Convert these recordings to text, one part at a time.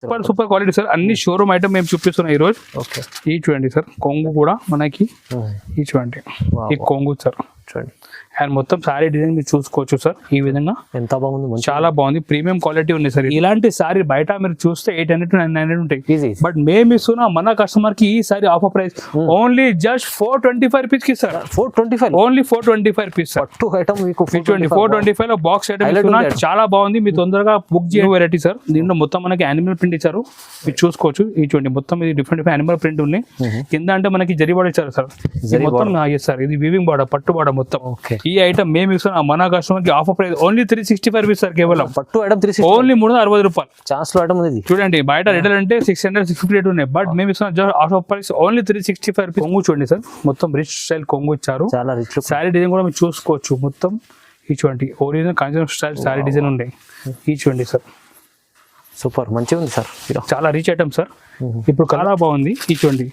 Super super quality sir. అన్ని showroom item మేము చూపిస్తున్నాం ఈ రోజు. ఓకే, ఈ చూడండి సార్, కొంగు కూడా మనకి ఈ చూడండి, ఈ కొంగు సార్ చూడండి. అండ్ మొత్తం సారీ డిజైన్ మీరు చూసుకోవచ్చు సార్. ఈ విధంగా ఎంత బాగుంది, చాలా బాగుంది, ప్రీమియం క్వాలిటీ ఉంది సార్. ఇలాంటి సారీ బయట మీరు చూస్తే 800 to 900 ఉంటాయి. బట్ మేము ఇస్తున్నా మన కస్టమర్ కి ఈ sorry offer price only just 425 rupees కి సార్. 425, only 425 rupees sir. పట్టు ఐటమ్ మీకు 425 లో బాక్స్ ఐటమ్ ఇస్తున్నా. చాలా బాగుంది, మీరు తొందరగా బుక్ చేయ వెరైటీ సార్. దీంట్లో మొత్తం మనకి యానిమల్ ప్రింట్ ఇచ్చారు, మీరు చూసుకోవచ్చు. ఈ చూడండి మొత్తం ఇది డిఫరెంట్ యానిమల్ ప్రింట్ ఉన్నాయి. కింద అంటే మనకి జరీ బార్డర్ ఇచ్చారు సార్. మొత్తం సార్ ఇది వీవింగ్ బార్డర్, పట్టు బార్డర్ మొత్తం. ఈ ఐటమ్ మేము ఇస్తున్నాం మన కస్టమర్ కి offer price only 365 rupees sir. కేవలం పట్టు ఐటమ్ 360, ఓన్లీ 360 రూపాయలు. ఛాన్స్ లో ఐటమ్ ఉంది చూడండి. బయట రిటైల్ అంటే 600 650 రేట్ ఉన్నాయి. బట్ మేము ఇస్తున్నాం just offer price only 365 rupees. కొంగు చూడండి సార్, మొత్తం రిచ్ స్టైల్ కొంగు ఇచ్చారు. చాలా రిచ్ సారీ డిజైన్ కూడా మీరు చూసుకోవచ్చు. మొత్తం ఈ చూడండి original Kanchan style sorry design ఉన్నాయి. ఈ చూడండి సార్, సూపర్ మంచిగా ఉంది సార్. చాలా రిచ్ ఐటమ్ సార్. ఇప్పుడు చాలా బాగుంది. ఈ చూడండి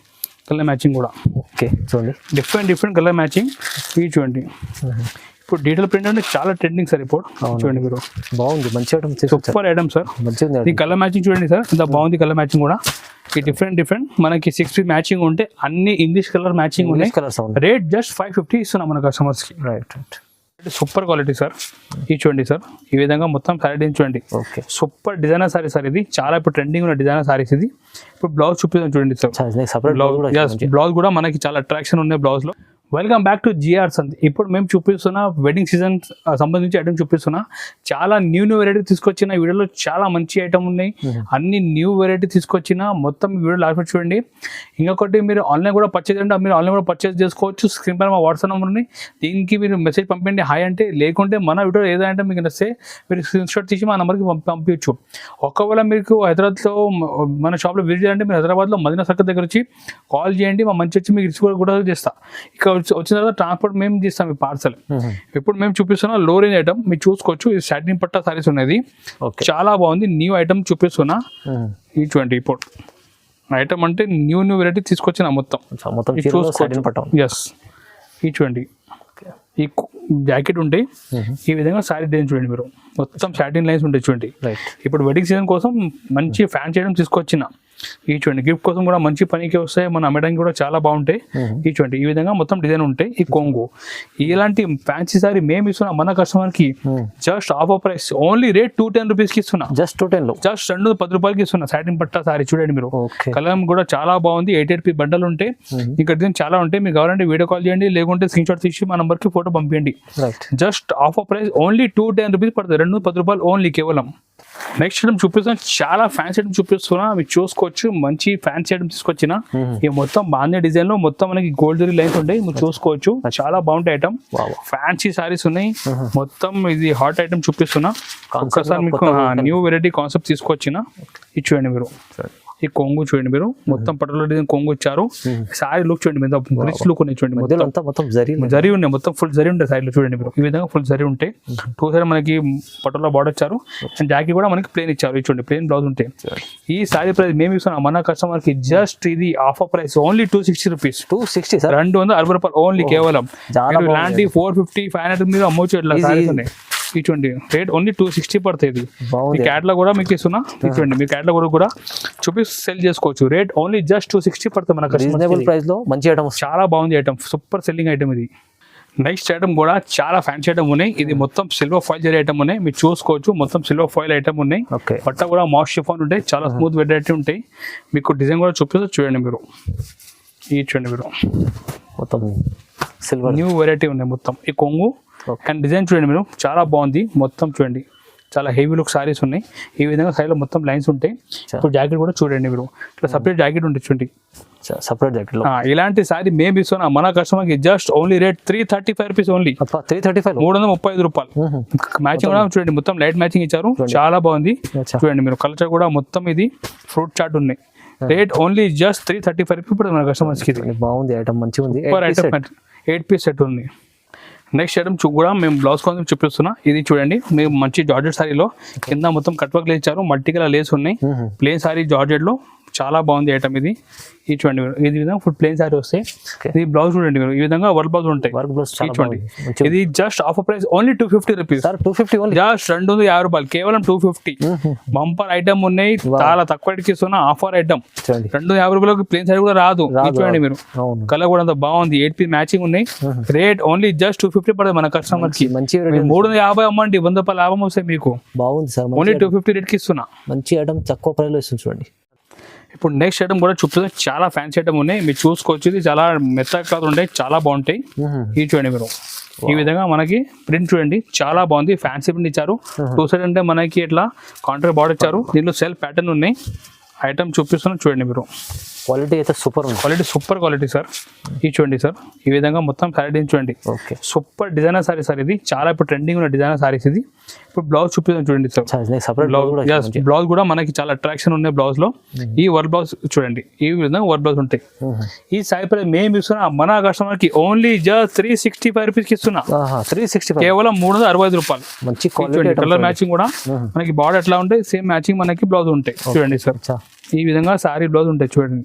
కలర్ మ్యాచింగ్ కూడా. ఓకే చూడండి, డిఫరెంట్ కలర్ మ్యాచింగ్. ఈ చూడండి ఇప్పుడు డీటెయిల్ ప్రింట్ అంటే చాలా ట్రెండింగ్ సార్. ఇప్పుడు చూడండి మీరు, బాగుంది, మంచి ఐటమ్, సూపర్ ఐటమ్ సార్. మంచిగా ఈ కలర్ మ్యాచింగ్ చూడండి సార్, ఇంత బాగుంది కలర్ మ్యాచింగ్ కూడా. ఈ డిఫరెంట్ మనకి 6 మ్యాచింగ్ ఉంటే అన్ని ఇంగ్లీష్ కలర్ మ్యాచింగ్ ఉన్నాయి. రేట్ జస్ట్ 550 ఇస్తున్నాం మన కస్టమర్స్ కి. Right, super quality sir. ఈ చూడండి సార్, ఈ విధంగా మొత్తం సారీ డిజైన్ చూడంండి. Okay, super designer sari sir. ఇది చాలా ఇప్పుడు ట్రెండింగ్ ఉన్న డిజైనర్ సారీస్. ఇది ఇప్పుడు బ్లౌజ్ చూపిస్తాం చూడండి సార్. బ్లౌజ్ కూడా మనకి చాలా అట్రాక్షన్ ఉన్నాయి బ్లౌజ్ లో. Welcome back to GR Sant. ఇప్పుడు మేము చూపిస్తున్న వెడ్డింగ్ సీజన్ సంబంధించి ఐటమ్ చూపిస్తున్నా. చాలా న్యూ వెరైటీ తీసుకొచ్చిన ఈ వీడియోలో చాలా మంచి ఐటమ్ ఉన్నాయి. అన్ని న్యూ వెరైటీ తీసుకొచ్చిన మొత్తం ఈ వీడియో లాస్ట్ చూడండి. ఇంకొకటి మీరు ఆన్లైన్ కూడా పర్చేజ్ అంటే మీరు ఆన్లైన్ కూడా పర్చేజ్ చేసుకోవచ్చు. స్క్రీన్ పైన మా వాట్సాప్ నెంబర్ ఉంది, దీనికి మీరు మెసేజ్ పంపండి హాయ్ అంటే. లేకుంటే మన వీడియో ఏదంటే మీకు నచ్చితే మీరు స్క్రీన్ షాట్ తీసి మా నెంబర్కి పంపించచ్చు. ఒకవేళ మీకు హైదరాబాద్లో మన షాప్లో విజిట్ చేయాలంటే మీరు హైదరాబాద్లో మదీనా సర్కిల్ దగ్గర వచ్చి కాల్ చేయండి, మా మంచి వచ్చి మీకు రిసీవ్ కూడా చేస్తా. ఇక వచ్చిన తర్వాత ట్రాన్స్పోర్ట్ మేము చేస్తాం ఈ పార్సల్. ఇప్పుడు మేము చూపిస్తున్నా లో రేంజ్ ఐటమ్ మీరు చూసుకోవచ్చు. ఇది సాటిన్ పట్టా సారీస్ ఉన్నది, చాలా బాగుంది. న్యూ ఐటమ్ చూపిస్తున్నా. ఈ చూడండి ఇప్పుడు ఐటమ్ అంటే న్యూ వెరైటీ తీసుకొచ్చిన మొత్తం చూసుకోవచ్చు. ఎస్, ఈ చూడండి ఈ జాకెట్ ఉంటాయి. ఈ విధంగా సారీ డిజైన్ చూడండి మీరు, మొత్తం సాటిన్ లైన్స్ ఉంటాయి చూడండి. ఇప్పుడు వెడ్డింగ్ సీజన్ కోసం మంచి ఫ్యాన్సీ ఐటమ్ తీసుకొచ్చిన. ఈ చూడండి గిఫ్ట్ కోసం కూడా మంచి పనికి వస్తాయి, మన అమ్మడానికి కూడా చాలా బాగుంటాయి. ఈ చూడండి ఈ విధంగా మొత్తం డిజైన్ ఉంటాయి. ఈ కొంగు ఇలాంటి ఫ్యాన్సీ సారీ మేము ఇస్తున్నాం మన కస్టమర్ కి just offer price only rate 210 rupees కి ఇస్తున్నా. జస్ట్ 210 జస్ట్ 210 రూపాయలకి ఇస్తున్నా. సాటిన్ పట్టా సారీ చూడండి మీరు, కలర్ కూడా చాలా బాగుంది. 8 పీస్ బండలు ఉంటాయి, ఇక్కడ డిజైన్ చాలా ఉంటాయి. మీకు కావాలంటే వీడియో కాల్ చేయండి, లేకుంటే స్క్రీన్ షాట్ తీసి మా నంబర్ కి ఫోటో పంపించండి. Just offer price only 210 rupees పడుతుంది. 210 రూపాయలు ఓన్లీ కేవలం. నెక్స్ట్ ఐటమ్ చూపిస్తున్నా, చాలా ఫ్యాన్సీ ఐటమ్ చూపిస్తున్నా, మీరు చూసుకోవచ్చు. మంచి ఫ్యాన్సీ ఐటమ్ తీసుకొచ్చిన. ఈ మొత్తం బాగుంది డిజైన్ లో మొత్తం మనకి గోల్డ్ జరీ లైన్స్ ఉంటాయి, మీరు చూసుకోవచ్చు. చాలా బాగుంటాయి ఐటమ్, ఫ్యాన్సీ సారీస్ ఉన్నాయి మొత్తం. ఇది హాట్ ఐటమ్ చూపిస్తున్నా. ఒక్కసారి మీకు న్యూ వెరైటీ కాన్సెప్ట్ తీసుకొచ్చిన. ఇది చూడండి మీరు, ఈ కొంగు చూడండి మీరు, మొత్తం పట్టులో డిజైన్ కొంగు ఇచ్చారు. సారీ లుక్ చూడండి మీద రిచ్ లుక్ ఉన్నాయి చూడండి. మొత్తం జరీ ఉన్నాయి, మొత్తం ఫుల్ జరీ ఉంటాయి సారీలో చూడండి మీరు. ఈ విధంగా ఫుల్ జరీ ఉంటాయి. 2 సైడ్ మనకి పట్టులో బార్డర్ ఇచ్చారు. అండ్ జాకెట్ కూడా మనకి ప్లేన్ ఇచ్చారు. చూడండి ప్లేన్ బ్లౌజ్ ఉంటాయి. ఈ సారీ ప్రైస్ మేము ఇస్తున్నాం మన కస్టమర్ కి జస్ట్ ఇది ఆఫర్ ప్రైస్ ఓన్లీ 260 రూపీస్. 260 రూపాయలు ఓన్లీ కేవలం. ఇలాంటి 450 500 మీద అమ్మవచ్చు ఇట్లా సారీస్ ఉన్నాయి. ఇటువంటి రేట్ ఓన్లీ 260 పడుతుంది. ఈ క్యాట్లాగ్ కూడా మీకు ఇస్తున్నా. ఇటువంటి మీ క్యాట్లాగ్ కూడా చూపి సెల్ చేసుకోవచ్చు. రేట్ ఓన్లీ జస్ట్ 260 పడుతుంది మన రీజనబుల్ ప్రైస్ లో. మంచి ఐటమ్, చాలా బాగుంది ఐటమ్, సూపర్ సెల్లింగ్ ఐటమ్ ఇది. నెక్స్ట్ ఐటమ్ కూడా చాలా ఫ్యాన్సీ ఐటమ్ ఉన్నాయి. ఇది మొత్తం సిల్వర్ ఫాయిల్ జరీ ఐటమ్ ఉన్నాయి, మీరు చూసుకోవచ్చు. మొత్తం సిల్వర్ ఫాయిల్ ఐటమ్ ఉన్నాయి. బట్ట కూడా మాస్ షిఫాన్ ఉంటాయి, చాలా స్మూత్ వెరైటీ ఉంటాయి. మీకు డిజైన్ కూడా చూపిస్తే చూడండి మీరు. ఈ చూడండి మీరు, మొత్తం సిల్వర్ న్యూ వెరైటీ ఉన్నాయి మొత్తం. ఈ కొంగు అండ్ డిజైన్ చూడండి మీరు, చాలా బాగుంది మొత్తం. చూడండి చాలా హెవీ లుక్ సారీస్ ఉన్నాయి. ఈ విధంగా సైడ్ లో మొత్తం లైన్స్ ఉంటాయి. ఇప్పుడు జాకెట్ కూడా చూడండి మీరు, ఇట్లా సపరేట్ జాకెట్ ఉంటుంది చూడండి. సపరేట్ జాకెట్ ఇలాంటి సారీ మేము ఇస్తున్నాం మన కస్టమర్ కి just only rate 335 rupees only. 335 రూపాయలు. మ్యాచింగ్ కూడా చూడండి, మొత్తం లైట్ మ్యాచింగ్ ఇచ్చారు, చాలా బాగుంది. చూడండి మీరు, కలర్ కూడా మొత్తం ఇది ఫ్రూట్ చాట్ ఉన్నాయి. రేట్ ఓన్లీ జస్ట్ 335 రూపీస్ ఇప్పుడు మన కస్టమర్స్ కి. బాగుంది ఐటమ్, మంచిగా ఉంది. 8 పీస్ సెట్ ఉంది. నెక్స్ట్ ఐటమ్ కూడా మేము బ్లౌజ్ కోసం చూపిస్తున్నా. ఇది చూడండి, మేము మంచి జార్జెట్ సారీలో కింద మొత్తం కట్ వర్క్ ఇచ్చారు, మల్టీ కలర్ లేస్ ఉన్నాయి. ప్లేన్ సారీ జార్జెట్ లో చాలా బాగుంది ఐటమ్ ఇది. ఈ చూడండి మీరు, ఇది విధంగా ఫుల్ ప్లేన్ సారీ వస్తాయి. Okay. ఇది బ్లౌజ్ చూడండి మీరు, ఈ విధంగా వర్క్ బ్లౌజ్ ఉంటాయి. వర్క్ బ్లౌజ్ చాలా చూడండి, బాగుంది. మంచిగా ఇది just offer price only 250 rupees sir 250 only. Just 250 కేవలం 250. బంపర్ ఐటమ్ ఉన్నాయి, చాలా తక్కువ రేట్కి ఇస్తున్నా ఆఫర్ ఐటమ్. చూడండి 250 రూపాయలకి ప్లేన్ సారీ కూడా రాదు. ఇది చూడండి మీరు, అవును కలర్ కూడా అంత బాగుంది, 8 పీస్ మ్యాచింగ్ ఉన్నాయి. రేట్ ఓన్లీ జస్ట్ 250 పడుతుంది మన కస్టమర్ కి. మంచి 350 అమ్మండి, 100 రూపాయలు లాభం వస్తాయి మీకు. బాగుంది సార్, ఓన్లీ 250 రేట్ కి ఇస్తున్నా. మంచి ఐటమ్ తక్కువ ప్రైస్ లో ఇస్తుంది చూడండి. ఇప్పుడు నెక్స్ట్ ఐటమ్ కూడా చూపిస్తే చాలా ఫ్యాన్సీ ఐటమ్ ఉన్నాయి, మీరు చూసుకోవచ్చు. ఇది చాలా మెత్తగా క్లాత్ ఉంటాయి, చాలా బాగుంటాయి. ఇది చూడండి మీరు, ఈ విధంగా మనకి ప్రింట్ చూడండి, చాలా బాగుంది. ఫ్యాన్సీ ప్రింట్ ఇచ్చారు. 2 సైడ్ అంటే మనకి ఇట్లా కాంట్రాక్ట్ బార్డర్ ఇచ్చారు. దీనిలో సెల్ఫ్ ప్యాటర్న్ ఉన్నాయి. ఐటమ్ చూపిస్తున్నా చూడండి మీరు, క్వాలిటీ అయితే సూపర్ ఉంది. Quality super quality sir. ఇది చూడండి సార్, ఈ విధంగా మొత్తం సారీ చూడండి, okay super designer sari sir. ఇది చాలా ఇప్పుడు ట్రెండింగ్ ఉన్న డిజైనర్ సారీస్. ఇది ఇప్పుడు బ్లౌజ్ చూపిస్తాను చూడండి సార్. సపరేట్ బ్లౌజ్ కూడా మనకి చాలా అట్రాక్షన్ ఉన్నాయి బ్లౌజ్ లో. ఈ వర్క్ బ్లౌజ్ చూడండి, ఈ విధంగా వర్క్ బ్లౌజ్ ఉంటాయి. ఈ సారీ ప్రైస్ మేము ఇస్తున్నా మన కస్టమర్ కి ఓన్లీ జస్ట్ 365 రూపీస్ కి ఇస్తున్నా. 365 కేవలం 365 రూపాయలు. మంచి క్వాలిటీ. కలర్ మ్యాచింగ్ కూడా మనకి బార్డర్ ఎట్లా ఉంటాయి, సేమ్ మ్యాచింగ్ మనకి బ్లౌజ్ ఉంటాయి. చూడండి సార్, ఈ విధంగా సారీ బ్లౌజ్ ఉంటాయి చూడండి.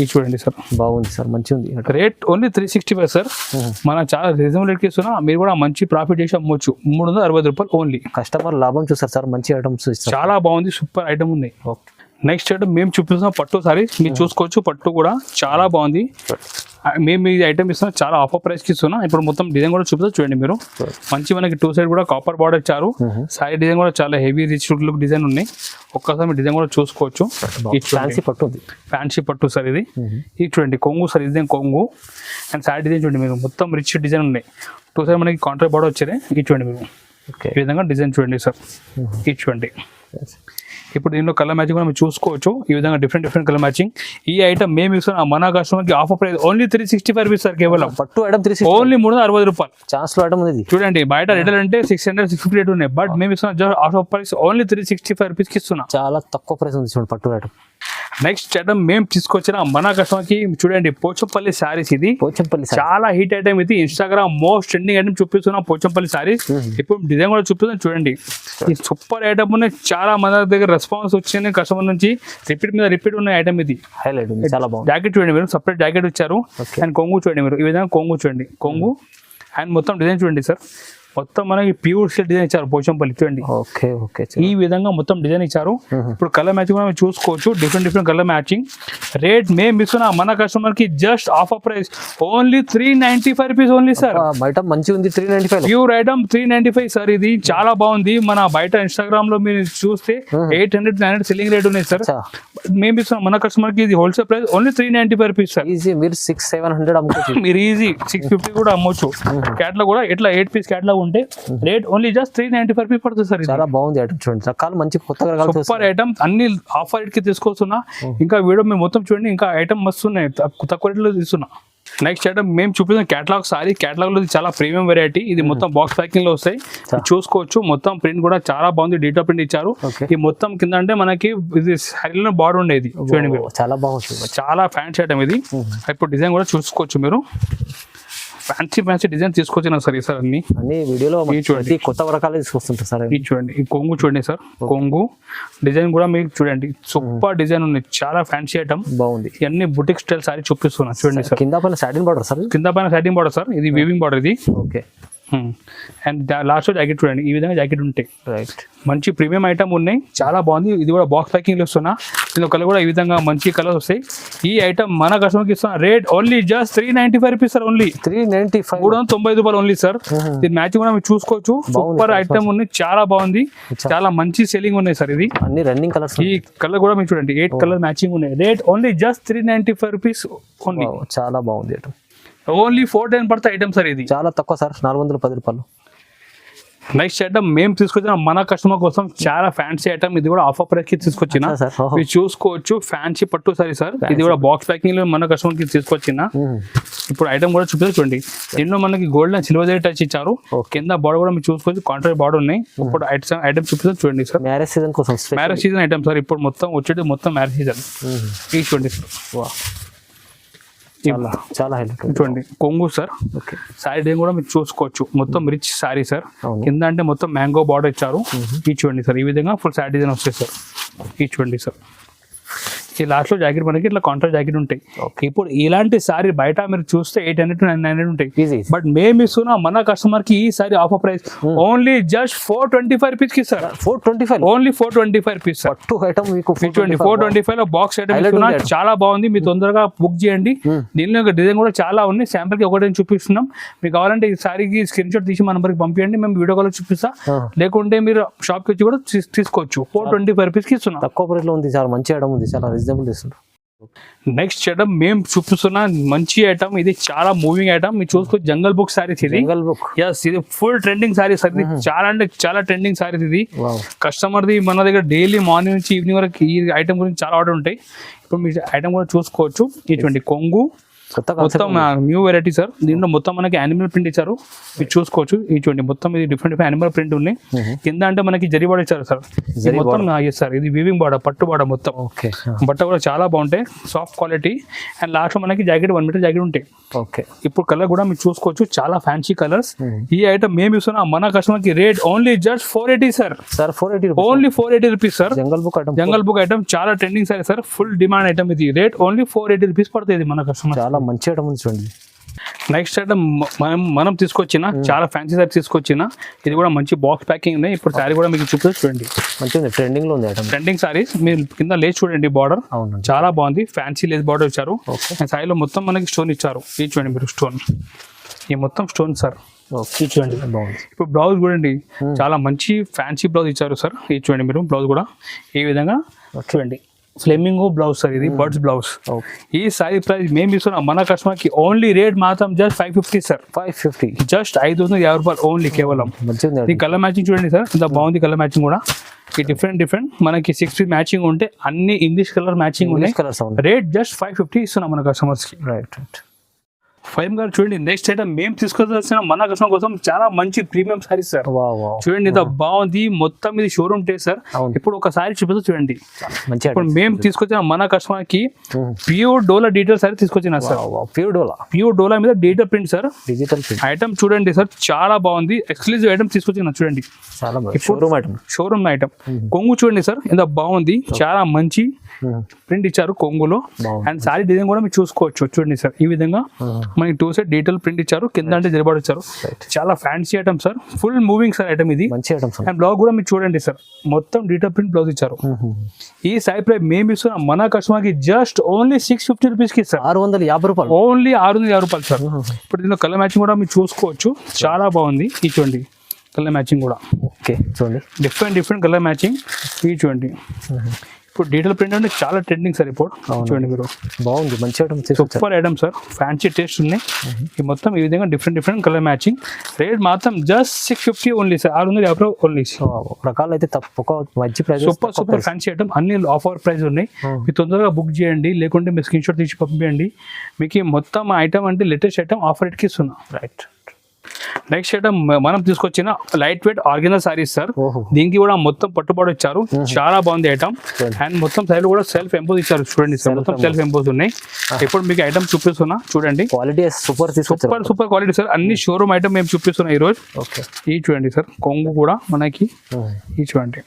ఇది చూడండి సార్, బాగుంది సార్, మంచిగా ఉంది. Rate only 365 sir. మనం చాలా రీజనబుల్ రేట్కి ఇస్తున్నా. మీరు కూడా మంచి ప్రాఫిట్ చేసి అమ్మొచ్చు. 360 రూపాయలు ఓన్లీ. కస్టమర్ లాభం చూసారు సార్, మంచి ఐటమ్స్ ఇస్తారు. చాలా బాగుంది, సూపర్ ఐటమ్ ఉంది. నెక్స్ట్ ఐటమ్ మేము చూపిస్తున్నాం పట్టు సారీ, మీరు చూసుకోవచ్చు. పట్టు కూడా చాలా బాగుంది. మేము ఈ ఐటమ్ ఇస్తున్నాం, చాలా ఆఫర్ ప్రైస్కి ఇస్తున్నాం. ఇప్పుడు మొత్తం డిజైన్ కూడా చూపిస్తా చూడండి మీరు. మంచి మనకి 2 సైడ్ కూడా కాపర్ బార్డర్ ఇచ్చారు. సారీ డిజైన్ కూడా చాలా హెవీ రిచ్ లుక్ డిజైన్ ఉన్నాయి. ఒక్కసారి మీ డిజైన్ కూడా చూసుకోవచ్చు. ఫ్యాన్సీ పట్టు, ఫ్యాన్సీ పట్టు సార్ ఇది. ఇది చూడండి కొంగు సార్, ఇది కొంగు. అండ్ సారీ డిజైన్ చూడండి మీరు, మొత్తం రిచ్ డిజైన్ ఉన్నాయి. 2 సైడ్ మనకి కాంట్రాక్ట్ బార్డర్ వచ్చాయి. ఇది చూడండి మీరు, ఈ విధంగా డిజైన్ చూడండి సార్. ఇది చూడండి. ఇప్పుడు దీనిలో కలర్ మ్యాచింగ్ కూడా మీరు చూసుకోవచ్చు. ఈ విధంగా డిఫరెంట్ కలర్ మ్యాచింగ్. ఈ ఐటమ్ మేము ఇస్తున్నాం మన కస్టమర్ కి offer price only 365 rupees sir. కేవలం పట్టు ఐటమ్ 360 ఓన్లీ 360 రూపాయలు. ఛాన్స్ లో ఐటమ్ ఉంది చూడండి, బయట రిటైల్ అంటే 600-650 రేట్ ఉన్నాయి. బట్ మేము ఇస్తున్నాం just offer price only 365 rupees కి ఇస్తున్నాం. చాలా తక్కువ ప్రైస్ ఉంది చూడండి పట్టు ఐటమ్. నెక్స్ట్ ఐటమ్ మేము తీసుకొచ్చిన మన కస్టమర్ కి చూడండి, పోచంపల్లి సారీస్. ఇది పోచంపల్లి చాలా హిట్ ఐటమ్. ఇది ఇన్స్టాగ్రామ్ మోస్ట్ ట్రెండింగ్ ఐటమ్ చూపిస్తున్నాం, పోచంపల్లి సారీస్. ఇప్పుడు డిజైన్ కూడా చూపిస్తున్నాం చూడండి. ఈ సూపర్ ఐటమ్ ఉన్నాయి. చాలా మన దగ్గర రెస్పాన్స్ వచ్చింది కస్టమర్ నుంచి. రిపీట్ మీద రిపీట్ ఉన్న ఐటమ్ ఇది. హైలైట్ ఉంది, చాలా బాగుంది. జాకెట్ చూడండి మీరు, సపరేట్ జాకెట్ ఇచ్చారు. అండ్ కొంగు చూడండి మీరు, ఈ విధంగా కొంగు చూడండి, కొంగు. అండ్ మొత్తం డిజైన్ చూడండి సార్, మొత్తం మనకి ప్యూర్ సిల్క్ డిజైన్ ఇచ్చారు పోచంపల్లి చూడండి. ఓకే ఓకే, ఈ విధంగా మొత్తం డిజైన్ ఇచ్చారు. ఇప్పుడు కలర్ మ్యాచింగ్ కూడా చూసుకోవచ్చు, డిఫరెంట్ కలర్ మ్యాచింగ్. రేట్ మేము ఇస్తున్నా మన కస్టమర్ కి just offer price only 395 rupees only sir. Item మంచిగా ఉంది, 395 ప్యూర్ ఐటమ్ 395 సార్. ఇది చాలా బాగుంది. మన బయట ఇన్స్టాగ్రామ్ లో మీరు చూస్తే 800-900 సెల్లింగ్ రేట్ ఉన్నాయి సార్. మేము ఇస్తున్నాం మన కస్టమర్ కి ఇది wholesale price only 395 rupees sir. Easy, మీరు 600-700 అమ్ముకోవచ్చు. మీరు ఈజీ 650 కూడా అమ్మొచ్చు. క్యాట్లాగ్ కూడా ఇట్లా 8 పీస్ క్యాట్లాగ్ ఉంటే రేట్ ఓన్లీ జస్ట్ 395 రూపీస్ పడుతుంది సార్. చాలా బాగుంది ఐటమ్ చూడండి, రకాలు మంచి కొత్తగా సూపర్ ఐటమ్. అన్ని ఆఫర్ రేట్ కి తీసుకొస్తున్నా. ఇంకా వీడియో మేము మొత్తం చూడండి, ఇంకా ఐటమ్ వస్తున్నాయి, తక్కువ రేట్లో తీస్తున్నా. నెక్స్ట్ ఐటమ్ మేము చూపిస్తున్న క్యాటలాగ్ సారీ. క్యాటలాగ్ లో చాలా ప్రీమియం వెరైటీ. ఇది మొత్తం బాక్స్ ప్యాకింగ్ లో వస్తాయి, చూసుకోవచ్చు. మొత్తం ప్రింట్ కూడా చాలా బాగుంది, డీటో ప్రింట్ ఇచ్చారు. ఈ మొత్తం కింద అంటే మనకి ఇది సారీలో బార్డర్ ఉండేది చూడండి, చాలా బాగుంది. చాలా ఫ్యాన్సీ ఐటమ్ ఇది. ఇప్పుడు డిజైన్ కూడా చూసుకోవచ్చు మీరు. ఫ్యాన్సీ డిజైన్ తీసుకొచ్చిన సార్ ఈ సార్ అన్ని వీడియోలో చూడండి, కొత్త రకాలు తీసుకొస్తుంటారు సార్. ఇది చూడండి, ఈ కొంగు చూడండి సార్, కొంగు డిజైన్ కూడా మీకు చూడండి, సూపర్ డిజైన్ ఉంది, చాలా ఫ్యాన్సీ ఐటమ్ బాగుంది. ఇవన్నీ బుటిక్ స్టైల్ సారీ చూపిస్తున్నా చూడండి సార్. కింద పైన సాటిన్ బార్డర్ సార్, కింద పైన సాటిన్ బార్డర్ సార్. ఇది వీవింగ్ బార్డర్ ఇది. ఓకే. అండ్ లాస్ట్ జాకెట్ చూడండి, ఈ విధంగా జాకెట్ ఉంటాయి. రైట్, మంచి ప్రీమియం ఐటమ్ ఉన్నాయి, చాలా బాగుంది. ఇది కూడా బాక్స్ ప్యాకింగ్ లో ఇస్తున్నా. దీని కలర్ కూడా ఈ విధంగా మంచి కలర్స్ వస్తాయి. ఈ ఐటమ్ మన కస్టమర్కి ఇస్తున్నా. Rate only just 395 rupees sir. Only 390 రూపాయలు ఓన్లీ సార్. దీని మ్యాచింగ్ కూడా మీరు చూసుకోవచ్చు. సూపర్ ఐటమ్ ఉంది, చాలా బాగుంది, చాలా మంచి సెల్లింగ్ ఉన్నాయి సార్. ఇది అన్ని రన్నింగ్ కలర్స్. ఈ కలర్ కూడా మీరు చూడండి, 8 కలర్ మ్యాచింగ్ ఉన్నాయి. Rate only just 395 rupees only. చాలా బాగుంది ఐటమ్. ఓన్లీ 410 పడతాయి ఐటమ్ సార్. ఇది చాలా తక్కువ సార్, 410 రూపాయలు. నెక్స్ట్ ఐటమ్ మేము తీసుకొచ్చిన మన కస్టమర్ కోసం చాలా ఫ్యాన్సీ ఐటమ్. ఇది కూడా ఆఫర్ ప్రైస్ కి తీసుకొచ్చిన, మీరు చూసుకోవచ్చు. ఫ్యాన్సీ పట్టు సారీ సార్. ఇది కూడా బాక్స్ ప్యాకింగ్ లో మన కస్టమర్ కి తీసుకొచ్చిన. ఇప్పుడు ఐటమ్ కూడా చూపిస్తే చూడండి, దీనిలో మనకి గోల్డ్ అండ్ సిల్వర్ టచ్ ఇచ్చారు. కింద బార్డర్ కూడా మీరు చూసుకోవచ్చు, కాంట్రాక్ట్ బార్డర్ ఉన్నాయి. ఇప్పుడు ఐటమ్ చూపిస్తే చూడండి సార్. మ్యారేజ్ సీజన్ కోసం, మ్యారేజ్ సీజన్ ఐటమ్ సార్. ఇప్పుడు మొత్తం వచ్చేది మొత్తం మ్యారేజ్ సీజన్. ఇది చూడండి సార్, చాలా హైలైట్ చూడండి. కొంగు సార్. ఓకే, సారీ డిజైన్ కూడా మీరు చూసుకోవచ్చు. మొత్తం రిచ్ సారీ సార్. కింద అంటే మొత్తం మ్యాంగో బార్డర్ ఇచ్చారు. ఇది చూడండి సార్, ఈ విధంగా ఫుల్ సారీ డిజైన్ వస్తాయి సార్. ఇది చూడండి సార్, ఈ లాస్ట్ లో జాకెట్ మనకి ఇట్లా కాంట్రాస్ట్ జాకెట్ ఉంటాయి. ఇప్పుడు ఇలాంటి సారీ బయట మీరు చూస్తే 800 to 900 ఉంటాయి. ఈజీ. బట్ మేము ఇస్తున్నా మన కస్టమర్ కి ఈ sorry offer price only just 425 rupees కి సార్. 425 only 425 rupees sir. పట్టు ఐటమ్ మీకు 425 లో బాక్స్ ఐటమ్ ఇస్తున్నా. చాలా బాగుంది, మీరు తొందరగా బుక్ చేయండి. దీనిలో డిజైన్ కూడా చాలా ఉన్నాయి. శాంపుల్ కి ఒకటి చూపిస్తున్నాం. మీకు కావాలంటే ఈ సారీకి స్క్రీన్ షాట్ తీసి మన నంబర్కి పంపించండి, మేము వీడియో కాల్ చూపిస్తా. లేకుంటే మీరు షాప్ కి వచ్చి కూడా తీసుకోవచ్చు. 425 రూపీస్ కి ఇస్తున్నాం. తక్కువ ప్రైస్ లో ఉంది, చాలా మంచి ఐటమ్ ఉంది, చాలా రీజనబుల్ ఇస్తున్నారు. నెక్స్ట్ ఐటమ్ మేము చూపిస్తున్న మంచి ఐటమ్, ఇది చాలా మూవింగ్ ఐటమ్. మీరు చూసుకోవచ్చు జంగల్ బుక్ సారీస్. ఇది జంగల్ బుక్, ఎస్, ఇది ఫుల్ ట్రెండింగ్ సారీస్. ఇది చాలా అంటే చాలా ట్రెండింగ్ సారీస్. ఇది కస్టమర్ ది మన దగ్గర డైలీ మార్నింగ్ నుంచి ఈవినింగ్ వరకు ఈ ఐటమ్ గురించి చాలా ఆర్డర్ ఉంటాయి. ఇప్పుడు మీరు ఐటమ్ కూడా చూసుకోవచ్చు. ఇటువంటి కొంగు మొత్తం న్యూ వెరైటీ సార్. దీంట్లో మొత్తం మనకి యానిమల్ ప్రింట్ ఇచ్చారు, మీరు చూసుకోవచ్చు. ఇటువంటి మొత్తం ఇది డిఫరెంట్ యానిమల్ ప్రింట్ ఉన్నాయి. కింద అంటే మనకి జరీ బార్డర్ ఇచ్చారు సార్. మొత్తం సార్ ఇది వీవింగ్ బార్డర్, పట్టు బార్డర్ మొత్తం. బట్ట కూడా చాలా బాగుంటాయి, సాఫ్ట్ క్వాలిటీ. అండ్ లాస్ట్ లో మనకి జాకెట్ 1 మీటర్ జాకెట్ ఉంటాయి. ఇప్పుడు కలర్ కూడా మీరు చూసుకోవచ్చు, చాలా ఫ్యాన్సీ కలర్స్. ఈ ఐటమ్ మేము ఇస్తున్నా మన కస్టమర్ కి rate only just 480 sir. Only 480 rupees sir. Jungle book item చాలా trending sir sir. Full demand item ఇది. రేట్ ఓన్లీ 480 రూపీస్ పడుతుంది మన కస్టమర్. చాలా మంచి ఐటమ్ ఉంది చూడండి. నెక్స్ట్ ఐటమ్ మనం తీసుకొచ్చిన చాలా ఫ్యాన్సీ సారీ తీసుకొచ్చిన. ఇది కూడా మంచి బాక్స్ ప్యాకింగ్ ఉన్నాయి. ఇప్పుడు సారీ కూడా మీకు చూపిస్తే చూడండి, మంచిగా ట్రెండింగ్ లో ఉంది ఐటమ్. ట్రెండింగ్ సారీస్. మీరు కింద లేస్ చూడండి, బార్డర్ చాలా బాగుంది, ఫ్యాన్సీ లేస్ బార్డర్ ఇచ్చారు. సారీలో మొత్తం మనకి స్టోన్ ఇచ్చారు. ఇది చూడండి మీరు, స్టోన్, ఈ మొత్తం స్టోన్ సార్. చూడండి ఇప్పుడు బ్లౌజ్ చూడండి, చాలా మంచి ఫ్యాన్సీ బ్లౌజ్ ఇచ్చారు సార్. ఇది చూడండి మీరు, బ్లౌజ్ కూడా ఈ విధంగా చూడండి, ఫ్లెమింగో బ్లౌజ్ సార్. ఇది బర్డ్స్ బ్లౌజ్. ఈ సారీ ప్రైస్ మేము ఇస్తున్నాం మన కస్టమర్ కి ఓన్లీ రేట్ మాత్రం జస్ట్ 550 సార్. 550, జస్ట్ 550 రూపాయలు ఓన్లీ కేవలం. ఈ కలర్ మ్యాచింగ్ చూడండి సార్, ఇంత బాగుంది కలర్ మ్యాచింగ్ కూడా. ఈ డిఫరెంట్ మనకి 6 feet మ్యాచింగ్ ఉంటే అన్ని ఇంగ్లీష్ కలర్ మ్యాచింగ్ ఉన్నాయి. రేట్ జస్ట్ 550 ఇస్తున్నాం మన కస్టమర్స్ కి. రైట్. ఫైమ్ గారు చూడండి, నెక్స్ట్ ఐటమ్ మేము తీసుకొచ్చిన మన కస్టమర్ కోసం చాలా మంచి ప్రీమియం సారీస్ సార్. చూడండి ఇంత బాగుంది, మొత్తం ఇది షోరూమ్ టేస్ట్ సార్. ఇప్పుడు ఒక సారీ చూపిస్తే చూడండి. ఇప్పుడు మేము తీసుకొచ్చిన మన కస్టమర్ కి ప్యూర్ డోలా డీటెయిల్ సారీ తీసుకొచ్చిన సార్. ప్యూర్ డోలా మీద detail print sir. Digital item చూడండి సార్, చాలా బాగుంది. ఎక్స్క్లూజివ్ ఐటమ్ తీసుకొచ్చిన చూడండి, షోరూమ్ ఐటమ్. కొంగు చూడండి సార్, ఇంత బాగుంది, చాలా మంచి ప్రింట్ ఇచ్చారు కొంగులో. అండ్ సారీ డిజైన్ కూడా మీరు చూసుకోవచ్చు. చూడండి సార్, ఈ విధంగా మనకి 2 side డీటెయిల్ ప్రింట్ ఇచ్చారు, కింద అంటే జరిబాటు ఇచ్చారు. చాలా fancy item sir, full moving sir item ఇది. అండ్ బ్లౌజ్ కూడా మీరు చూడండి సార్, మొత్తం డీటెయిల్ ప్రింట్ బ్లౌజ్ ఇచ్చారు. ఈ సారీ ప్రైస్ మేము ఇస్తున్నాం మన కస్టమర్ కి జస్ట్ ఓన్లీ 650 రూపీస్ కి సార్. 650 రూపాయలు, ఓన్లీ 650 రూపాయలు సార్. ఇప్పుడు దీనిలో కలర్ మ్యాచింగ్ కూడా మీరు చూసుకోవచ్చు, చాలా బాగుంది. ఈ చూడండి కలర్ మ్యాచింగ్ కూడా, ఓకే చూడండి, డిఫరెంట్ కలర్ మ్యాచింగ్. ఈ చూడండి ఇప్పుడు డీటెయిల్ ప్రింట్ అంటే చాలా ట్రెండింగ్ సార్. ఇప్పుడు చూడండి మీరు, బాగుంది, మంచి item, super item sir. Fancy taste ఉన్నాయి. ఈ మొత్తం ఈ విధంగా డిఫరెంట్ కలర్ మ్యాచింగ్. రేట్ మాత్రం జస్ట్ 650 ఓన్లీ సార్. 650 ఓన్లీ. రకాలు అయితే తప్పక మంచి ప్రైస్, సూపర్ ఫ్యాన్సీ ఐటమ్. అన్ని ఆఫర్ ప్రైస్ ఉన్నాయి. మీరు తొందరగా బుక్ చేయండి, లేకుంటే మీరు స్క్రీన్ షాట్ తీసి పంపించండి. మీకు మొత్తం ఐటమ్ అంటే లేటెస్ట్ ఐటమ్ ఆఫర్ రేట్కి ఇస్తున్నాం. రైట్. నెక్స్ట్ ఐటమ్ మనం తీసుకొచ్చిన light weight organza saris sir. దీనికి కూడా మొత్తం పట్టుబాటు ఇచ్చారు, చాలా బాగుంది ఐటమ్. అండ్ మొత్తం సైడ్ కూడా సెల్ఫ్ ఎంపోజ్ ఇచ్చారు చూడండి సార్, మొత్తం సెల్ఫ్ ఎంపోజ్ ఉన్నాయి. ఇప్పుడు మీకు ఐటమ్ చూపిస్తున్నా చూడండి, క్వాలిటీ సూపర్ క్వాలిటీ సార్. అన్ని షోరూమ్ ఐటమ్ మేము చూపిస్తున్నాం ఈ రోజు. ఈ చూడండి సార్, కొంగు కూడా మనకి ఈ చూడండి,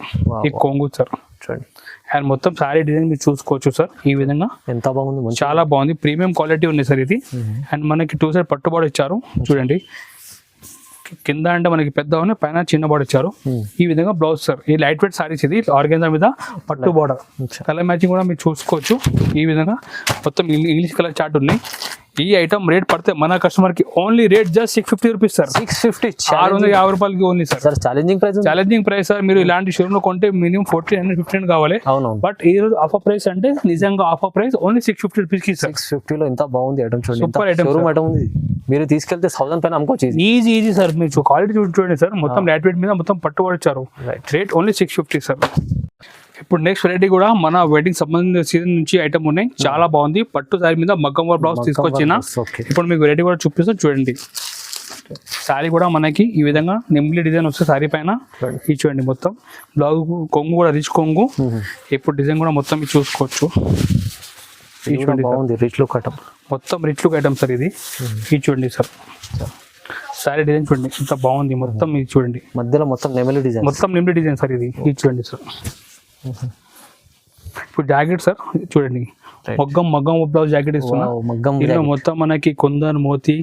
ఈ కొంగు సార్ చూడండి. అండ్ మొత్తం సారీ డిజైన్ మీరు చూసుకోవచ్చు సార్. ఈ విధంగా ఎంత బాగుంది, చాలా బాగుంది, ప్రీమియం క్వాలిటీ ఉంది సార్ ఇది. అండ్ మనకి 2 side పట్టుబాటు ఇచ్చారు చూడండి. కింద అంటే మనకి పెద్ద ఉన్నాయి, పైన చిన్న బార్డర్ ఇచ్చారు. ఈ విధంగా బ్లౌజ్ సార్. ఈ లైట్ వెయిట్ సారీస్, ఇది ఆర్గెన్జా మీద పట్టు బార్డర్. కలర్ మ్యాచింగ్ కూడా మీరు చూసుకోవచ్చు. ఈ విధంగా మొత్తం ఇంగ్లీష్ కలర్ చార్ట్ ఉన్నాయి. ఈ ఐటమ్ రేట్ పడితే మన కస్టమర్ కి only rate just 650 rupees sir. 650 రూపాయలకి only sir. Challenging price sir. మీరు ఇలాంటి షోరూమ్ లో కొంటే మినిమం 1400-1500 కావాలి. బట్ ఈ రోజు ఆఫర్ ప్రైస్ అంటే నిజంగా ఆఫర్ ప్రైస్ ఓన్లీ 650 రూపీస్ కి సార్. 650 లో ఎంత బాగుంది ఐటమ్ చూడండి, సూపర్ ఐటమ్ ఉంది. మీరు తీసుకెళ్తే 1000 పైన అమ్ముకోవచ్చు. Easy sir. మీరు క్వాలిటీ చూడండి సార్, మొత్తం లైట్ వెయిట్ మీద మొత్తం పట్టుబడి ఇచ్చారు. Rate only 650 sir. ఇప్పుడు నెక్స్ట్ వెరైటీ కూడా మన వెడ్డింగ్ సంబంధించిన సీజన్ నుంచి ఐటమ్ ఉన్నాయి, చాలా బాగుంది. పట్టు సారీ మీద మగ్గం వర్క్ బ్లౌజ్ తీసుకొచ్చిన. ఇప్పుడు మీకు వెరైటీ కూడా చూపిస్తా చూడండి. సారీ కూడా మనకి ఈ విధంగా నిమ్లీ డిజైన్ వస్తే సారీ పైన. ఇది చూడండి మొత్తం బ్లౌజ్, కొంగు కూడా రిచ్ కొంగు. ఇప్పుడు డిజైన్ కూడా మొత్తం మీరు చూసుకోవచ్చు. రిచ్ లుక్ ఐటమ్, మొత్తం రిచ్ లుక్ ఐటమ్ సార్ ఇది. ఇది చూడండి సార్, సారీ డిజైన్ చూడండి ఎంత బాగుంది. మొత్తం ఇది చూడండి, మధ్యలో మొత్తం నిమ్లీ డిజైన్ సార్ ఇది. ఇది చూడండి సార్, ఇప్పుడు జాకెట్ సార్ చూడండి, మగ్గం బ్లౌజ్ జాకెట్ ఇస్తున్నా. మగ్గం ఇందులో మొత్తం మనకి కుందన్, మోతీ,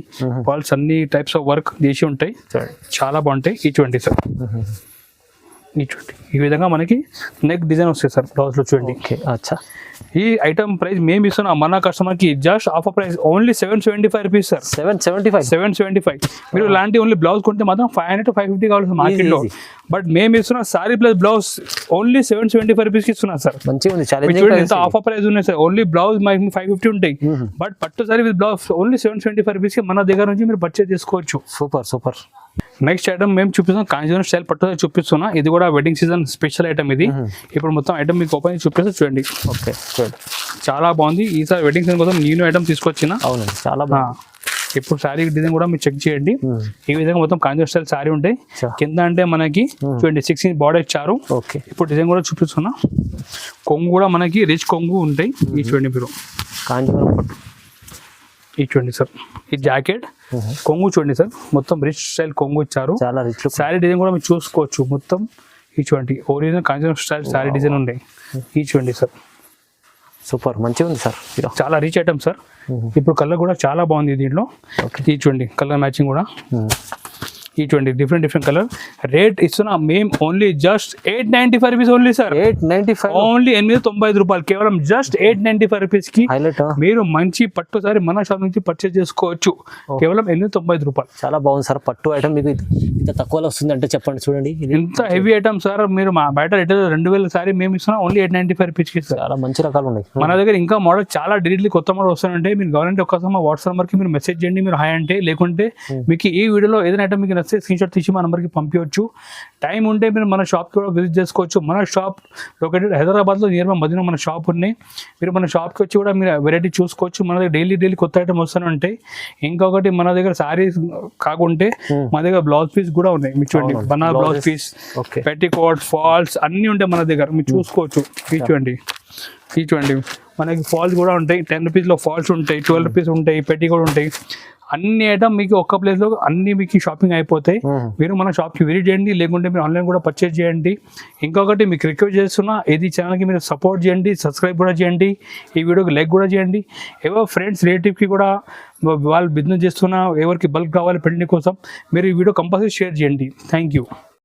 పల్స్ అన్ని టైప్స్ ఆఫ్ వర్క్ చేసి ఉంటాయి, చాలా బాగుంటాయి. ఈ చూడండి సార్, ఈ చూడండి ఈ విధంగా మనకి నెక్ డిజైన్ వస్తాయి సార్ బ్లౌజ్ లో. చూడండి అచ్చా, ఈ ఐటమ్ ప్రైస్ మేము ఇస్తున్నాం మన కస్టమర్ కి just offer price only 775 rupees sir. 775. మీరు ఇలాంటి ఓన్లీ బ్లౌజ్ కొంటే మాత్రం 500 to 550 కావాలి మార్కెట్ లో. బట్ మేము ఇస్తున్నాం sorry plus blouse only 775 rupees కి ఇస్తున్నాం సార్. మంచిగా ఉంది, చూడండి ఎంత ఆఫర్ ప్రైస్ ఉన్నాయి సార్. ఓన్లీ బ్లౌజ్ 550 ఉంటాయి, బట్ పట్టు sorry with blouse only 775 rupees కి మన దగ్గర నుంచి మీరు పర్చేజ్ చేసుకోవచ్చు. సూపర్. నెక్స్ట్ ఐటమ్ మేము చూపిస్తాం కాంజీవరం స్టైల్ పట్టు చూపిస్తున్నా. ఇది కూడా వెడ్డింగ్ సీజన్ స్పెషల్ ఐటమ్ ఇది. ఇప్పుడు మొత్తం ఐటమ్ మీకు ఓపెన్ చూపిస్తే చూడండి. ఓకే, చాలా బాగుంది. ఈసారి వెడ్డింగ్ సీజన్ కోసం నేను ఐటమ్ తీసుకొచ్చిన. అవునండి, చాలా బాగుంది. ఇప్పుడు శారీ డిజైన్ కూడా మీరు చెక్ చేయండి. ఈ విధంగా మొత్తం కాంజీవరం స్టైల్ శారీ ఉంటాయి. కింద అంటే మనకి చూడండి 6 ఇంచ్ బార్డర్ ఇచ్చారు. ఓకే, ఇప్పుడు డిజైన్ కూడా చూపిస్తున్నా. కొంగు కూడా మనకి రిచ్ కొంగు ఉంటాయి. ఈ చూడండి మీరు కాంజీవరం పట్టు. ఈ చూడండి సార్, ఈ జాకెట్ కొంగు చూడండి సార్, మొత్తం రిచ్ స్టైల్ కొంగు ఇచ్చారు. చాలా రిచ్. శారీ డిజైన్ కూడా మీరు చూసుకోవచ్చు. మొత్తం ఈ చూడండి original Kanjeevaram style sari design ఉన్నాయి. ఈ చూడండి సార్, సూపర్ మంచిగా ఉంది సార్, చాలా రిచ్ ఐటమ్ సార్. ఇప్పుడు కలర్ కూడా చాలా బాగుంది దీంట్లో. ఈ చూడండి కలర్ మ్యాచింగ్ కూడా. ఈ చూడండి డిఫరెంట్ కలర్. రేట్ ఇస్తున్నా మేము only just 895 rupees only sir. 895 only 895 రూపాయలు కేవలం జస్ట్ 895 రూపీస్ కి మీరు మంచి పట్టు సారీ మన షాప్ నుంచి పర్చేజ్ చేసుకోవచ్చు. కేవలం 895 రూపాయలు. చాలా బాగుంది సార్ పట్టు ఐటమ్. మీకు ఇంత తక్కువలో వస్తుంది అంటే చెప్పండి. చూడండి ఇంత హెవీ ఐటమ్ సార్. మీరు మా బయట రేట్ 2000 సారీ మేము ఇస్తున్నాం ఓన్లీ 895 రూపీస్ కి సార్. చాలా మంచి రకాలు ఉన్నాయి మన దగ్గర. ఇంకా మోడల్ చాలా డైలీ కొత్త మోడల్ వస్తాయంటే మీరు కావాలంటే ఒక్కసారి మా వాట్సాప్ నెంబర్కి మీరు మెసేజ్ చేయండి. మీరు హాయ్ అంటే, లేకుంటే మీకు ఈ వీడియోలో ఏదైనా ఐటమ్ మీకు నచ్చితే స్క్రీన్ షాట్ తీసి మా నెంబర్కి పంపించవచ్చు. టైం ఉంటే మీరు మన షాప్కి కూడా విజిట్ చేసుకోవచ్చు. మన షాప్ లొకేటెడ్ హైదరాబాద్లో నియర్ బై మదీనా మన షాప్ ఉన్నాయి. మీరు మన షాప్కి వచ్చి కూడా మీరు వెరైటీ చూసుకోవచ్చు. మన దగ్గర డైలీ కొత్త ఐటమ్ వస్తూనే ఉంటాయి. ఇంకొకటి మన దగ్గర శారీస్ కాకుంటే మన దగ్గర బ్లౌజ్ పీస్ కూడా ఉన్నాయి. మీరు చూడండి banana blouse piece, petticoat, falls అన్నీ ఉంటాయి మన దగ్గర. మీరు చూసుకోవచ్చు. ఈ చూడండి మనకి ఫాల్స్ కూడా ఉంటాయి. 10 రూపీస్లో ఫాల్స్ ఉంటాయి, 12 రూపీస్ ఉంటాయి, పెట్టికోట్ ఉంటాయి. అన్ని ఐటమ్ మీకు ఒక్క ప్లేస్లో అన్ని మీకు షాపింగ్ అయిపోతాయి. మీరు మన షాప్కి విజిట్ చేయండి, లేకుంటే మీరు ఆన్లైన్ కూడా పర్చేజ్ చేయండి. ఇంకొకటి మీకు రిక్వెస్ట్ చేస్తున్నా, ఇది ఛానల్కి మీరు సపోర్ట్ చేయండి, సబ్స్క్రైబ్ కూడా చేయండి, ఈ వీడియోకి లైక్ కూడా చేయండి. ఎవరో ఫ్రెండ్స్ రిలేటివ్కి కూడా వాళ్ళు బిజినెస్ చేస్తున్నా, ఎవరికి బల్క్ కావాలి పెళ్లి కోసం, మీరు ఈ వీడియో కంపల్సరీ షేర్ చేయండి. Thank you.